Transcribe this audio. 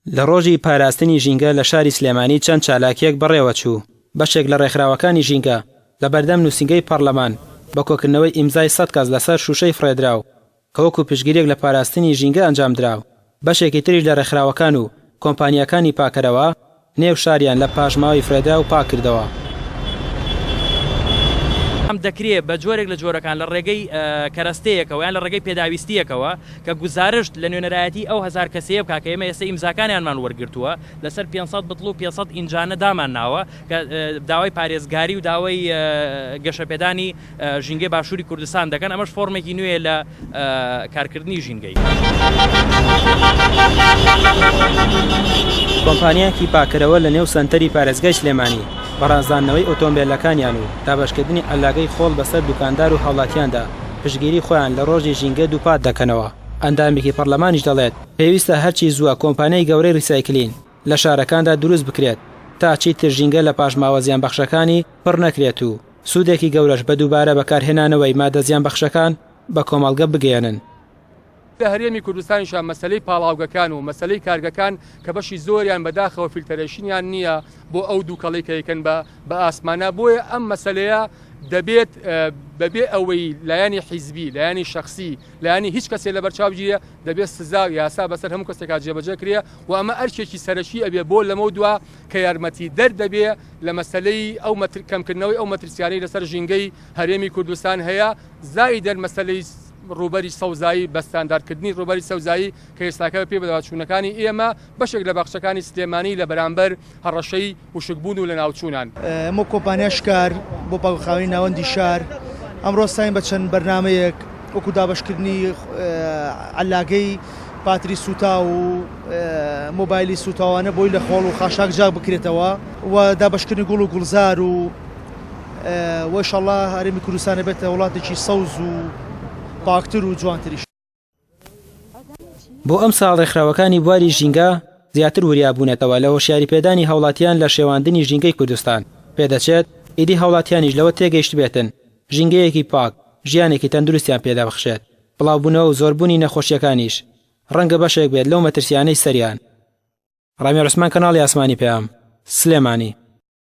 لە ڕۆژی پاراستنی ژینگە لە شاری سلێمانی چەند چالاکیەک بەڕێوە چوو. بەشێک لە ڕێکخراوەکانی ژینگە لە بەردەم نووسینگەی پەرلەمان بە کۆکردنەوەی ئیمزای 100 کەس لەسەر شوشەی فڕێدراو کە وەکو پشتگیریەک لە پاراستنی ژینگە ئەنجامدراو. بەشێکی تریش لە ڕێکخراوەکان و کۆمپانیەکانی پاکەرەوە نێو شاریان لە پاژماوەی فرێدرا و پاک کردەوە. ئەم دەکرێت بە جۆرێک لە جۆرەکان لە ڕێگەی کەرەستەیەکەوە یان لە ڕێگەی پێداویستیەکەوە کە گوزارشت لە نوێنەرایەتی ئەو 1000 کەسەیە بکا کە ئێمە ئێستا ئیمزاکانیانمان وەرگرتووە لەسەر 500 بتڵ و 500 ئینجانە دامان ناوە کە داوای پارێزگاری و داوای گەشەپێدانی ژینگەی باشووری کوردستان دەکەن. ئەمەش فۆرمێکی نوێ لە کارکردنی ژینگەی. کۆمپانیاکی پاکەرەوە لە نێو سەنتەری پارێزگای سلێمانی بەڕازاندنەوەی ئۆتۆمبیلەکانیان و دابەشکردنی ئەلاگەی خۆڵ بەسەر دوکاندار و هاوڵاتیاندا پشتگیری خۆیان لە ڕۆژی ژینگە دووپات دەکەنەوە. ئەندامێکی پەرلەمانیش دەڵێت پێویستە هەرچی زووە کۆمپانیای گەورەی ریسایکلین لە شارەکاندا دروست بکرێت تا چیتر ژینگە لە پاژماوە زیانبەخشەکانی پڕ نەکرێت و سوودێکی گەورەش بە دووبارە بەکارهێنانەوەی مادە زیانبەخشەکان بە کۆمەڵگە بگەێنن. لە هەرێمی کوردستانیشان مەسەلەی پاڵاوگەکان و مەسەلەی کارگەکان کە بەشی زۆریان بەداخەوە فیلتەرێشنیان نییە بۆ ئەو دووکەڵی کە یەکەن بە ئاسمانە. بۆیە ئەم مەسەلەیە دەبێت بەبێ ئەوەی لایانی حیزبی لایانی شخصی لایانی هیچ کەسێ لە بەرچاوجیە دەبێت سزا یاسا بەسەر هەموو کەسێکا جێبەجێ کرێ و ئەمە ئەرکێکی سەرەکی ئەبێ بۆ لەمە دووە کە یارمەتی دەردەبێ لە مەسەلەی ئەو کەمکردنەوەی ئەو مەترسیانەی لەسەر ژینگەی هەرێمی کوردستان هەیە. زائیدەن مەسەلەی ڕوبەری سەوزایی بەستاندارکردنی ڕوبەری سەوزایی کە ئێستاکە پێ بدەوە چوونەکانی ئێمە بەشێک لە بەخشەکانی سلێمانی لە بەرامبەر هەڕەشەی وشکبوون و لە ناوچوونان. ئەمە کۆمپانیا شکار بۆ پاکخاوی ناوەندی شار ئەمڕۆ ساین بە چەند بەرنمەیەک وەکو دابشکردنی ئەلاگەی پاتری سوتا و مۆبایلی سوتاوانە بۆی لە خۆڵ و خاشاک جاک بکرێتەوە و دابشکردنی گوڵ و گوڵزار و وەشەڵڵا هەرێمی کوردستانە بێتە وڵاتێکی سەوز و پاکتر و جوانتریش. بۆ ئەم ساڵ ڕێکخراوەکانی بواری ژینگە زیاتر وریابوونێتەوە لە هۆشیاری پێدانی هاوڵاتیان لە شێواندنی ژینگەی کوردستان. پێدەچێت ئیدی هاوڵاتیانیش لەوە تێگەیشت بێتن ژینگەیەکی پاک ژیانێکی تەندروستیان پێدا بخشێت. بڵاوبوونەوە و زۆربوونی نەخۆشیەکانیش ڕەنگە بەشێک بێت لەو مەترسیانەی سەریان. ڕامێر عوسمان، کەناڵی ئاسمانی پێام، سلێمانی.